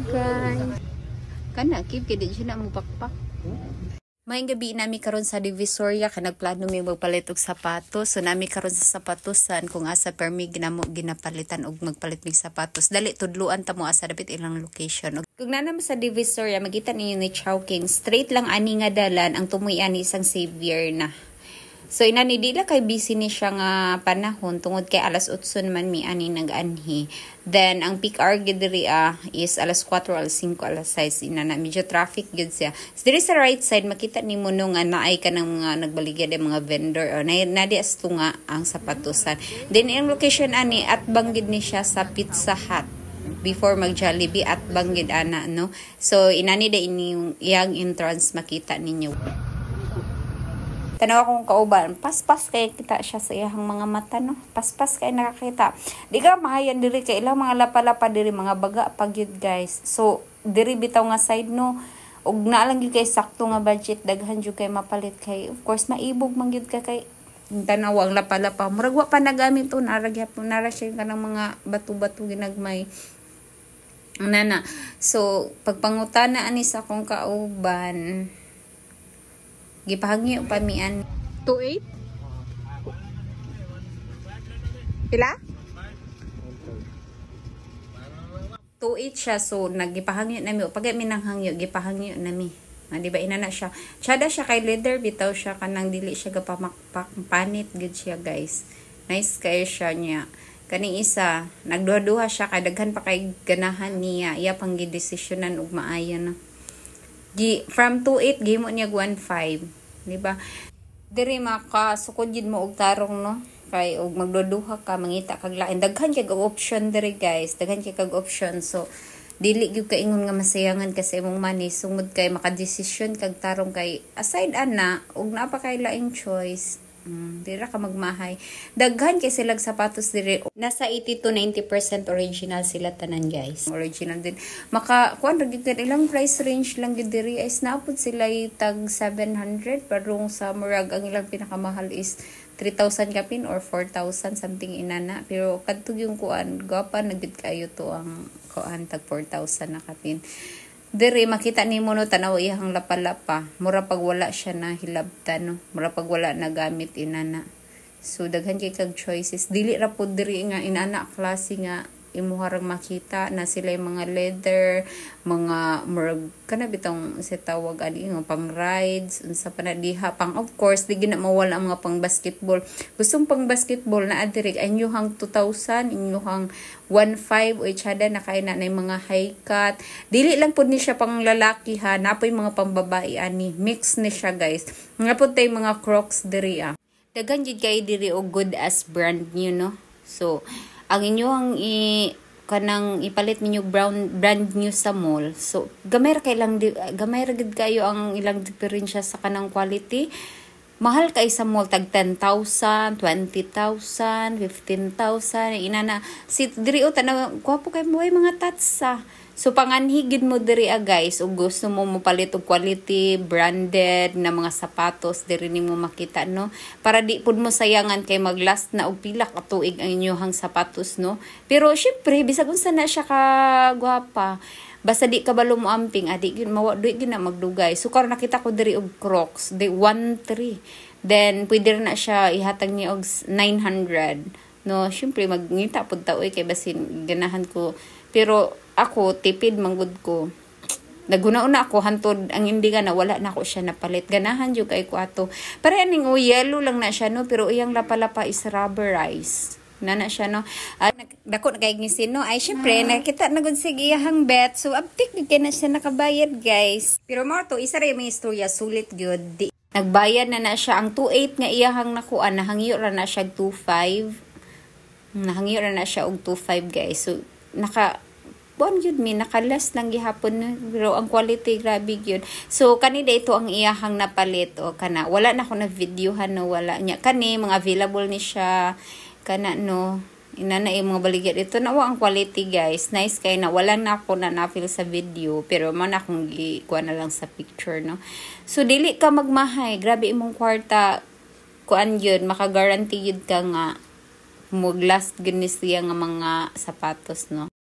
Guys, kana kib kay di siya na mo pakpak. Maayong gabi nami karon sa Divisoria kay nagplano mi magpalit og sapatos. So nami karon sa sapatosan kung asa permi ginamo ginapalitan og magpalit mig sapatos. Dali tudluan ta mo asa dapit ilang location. Kung nanam sa Divisoria makita ninyo ni Chowking, straight lang ani nga dalan ang tumuy ani isang Xavier na. So inani dila kay busy ni siya nga panahon tungod kay alas 8 man mi ani nag-anhi. Then ang peak hour gid diri is alas 4, alas 5, alas 6 inana medyo traffic gid siya. So diri sa right side makita nimo no nga naay ka ng mga nagbaligya de mga vendor o na di asto nga ang sapatosan. Then ang location ani at banggid ni siya sa Pizza Hut before mag Jollibee at banggid ana no. So inani da ini yang entrance makita ninyo. Tanaw akong kauban, paspas kay kita siya sa iyang mga mata no. Paspas kay nakakita. Di ka mahayan diri kay ilang mga lapa-lapa diri mga baga pagyud guys. So diri bitaw nga side no. Og na lang gyud kay sakto nga budget daghan jud kay mapalit kay of course maibog man gyud ka kay tanaw ang lapa-lapa. Murag wa pa nagamit to nara siya kanang mga bato-bato ginagmay. Nana. So pagpangutana ani sa akong kauban gipahangyo pa mian 28 pila 28 siya so nagipahangyo nami pag minang hangyo gipahangyo nami di ba inana siya tsada siya kay leather bitaw siya kanang dili siya gapamakpak panit gud siya guys nice kayo siya niya kaning isa nagduha-duha siya kay daghan pa kay ganahan niya iya pang gidesisyonan ug maayo na from 28 gimo niya 15 di ba diri makasukod gid mo og tarong no kay og magduduha ka mangita kag lain daghan kay option diri guys daghan kay kag option so dili gyud ka ingon nga masayangan kasi imong money sungod kay makadesisyon kag tarong kay aside ana og naa pa kay laing choice dira ka magmahay daghan kay silag sapatos diri nasa 80 to 90% original sila tanan guys original din maka kuan ra gid ilang price range lang gid diri is naapod sila tag 700 parong sa murag ang ilang pinakamahal is 3,000 kapin or 4,000 something inana pero kadto yung kuan gapa nagid kayo to ang kuan tag 4,000 na kapin diri makita nimo no tanaw iyang lapa-lapa mura pag wala siya na hilabtan no mura pag wala na gamit inana so daghan kay kag choices dili ra pud diri nga inana klase nga imuharang makita na sila yung mga leather mga murag kana bitong sa tawag ani nga pang rides unsa pa na diha pang of course di gina mawala ang mga pang basketball gustong pang basketball na adiri anyuhang 2,000 inyuhang 1,500 o itsada na kay na mga high cut dili lang pud ni siya pang lalaki ha napoy mga pang babae ani mix ni siya guys nga pud tay mga Crocs diri daghan jud kay diri og good as brand new no so ang inyong kanang ipalit ninyo brand new sa mall so gamay ra gid kayo ang ilang diferensya sa kanang quality mahal kay sa mall tag 10,000 20,000 15,000 inana si diri o tanaw gwapo kay mo mga tatsa so panganhigid mo diri guys ug gusto mo mopalit og quality branded na mga sapatos diri nimo makita no para di pud mo sayangan kay maglast na og pila ka tuig ang inyohang sapatos no pero syempre bisag unsa na siya ka gwapa basta di ka balo mo amping adi gyud mawadoi gyud na magdugay so karon nakita ko diri og Crocs di 1,300 then pwede na siya ihatag ni og 900 no syempre magngita pud ta oy kay basin ganahan ko pero ako tipid manggod ko naguna-una ako hantod ang hindi na wala na ako siya napalit ganahan jud kay ko ato pare aning yellow lang na siya no pero iyang lapa-lapa is rubberized na siya no dako na kay gisin no ay syempre nakita na gud sig iyang bet so uptik kay na siya nakabayad guys pero mo to isa ra may istorya sulit gyud nagbayad na siya ang 2,800 nga iyang nakuan nahangyo ra na siya 2,500 nahangyo ra na siya og 2,500 guys so buwan yun nakalas lang gihapon no? Pero ang quality grabe yun so kanida ito ang iyahang napalit o kana wala na ako na videohan no wala nya kani mga available ni siya kana no inana yung mga baligya dito na ang quality guys nice kay na wala na ako na na-feel sa video pero man akong kuha na lang sa picture no so dili ka magmahay grabe imong kwarta kuan yun maka-guarantee yun ka nga mo last goodness siya nga mga sapatos no